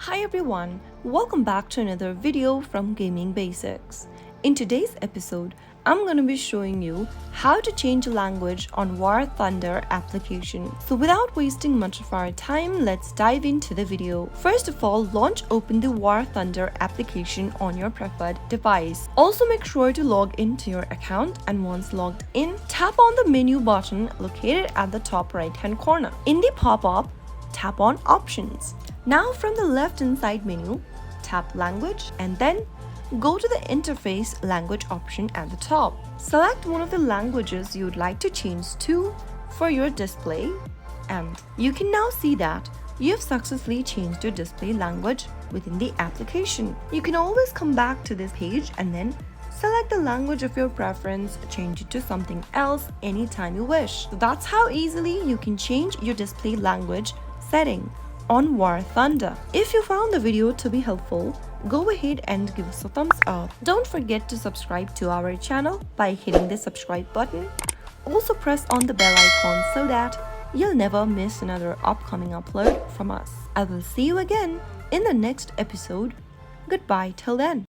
Hi everyone, welcome back to another video from Gaming Basics. In today's episode, I'm going to be showing you how to change language on War Thunder application. So without wasting much of our time, let's dive into the video. First of all, open the War Thunder application on your preferred device. Also make sure to log into your account, and once logged in, tap on the menu button located at the top right hand corner. In the pop-up, tap on Options. Now from the left inside menu, tap Language and then go to the Interface Language option at the top. Select one of the languages you would like to change to for your display, and you can now see that you have successfully changed your display language within the application. You can always come back to this page and then select the language of your preference, change it to something else anytime you wish. So that's how easily you can change your display language setting on War Thunder. If you found the video to be helpful, go ahead and give us a thumbs up. Don't forget to subscribe to our channel by hitting the subscribe button. Also press on the bell icon so that you'll never miss another upcoming upload from us. I will see you again in the next episode. Goodbye till then.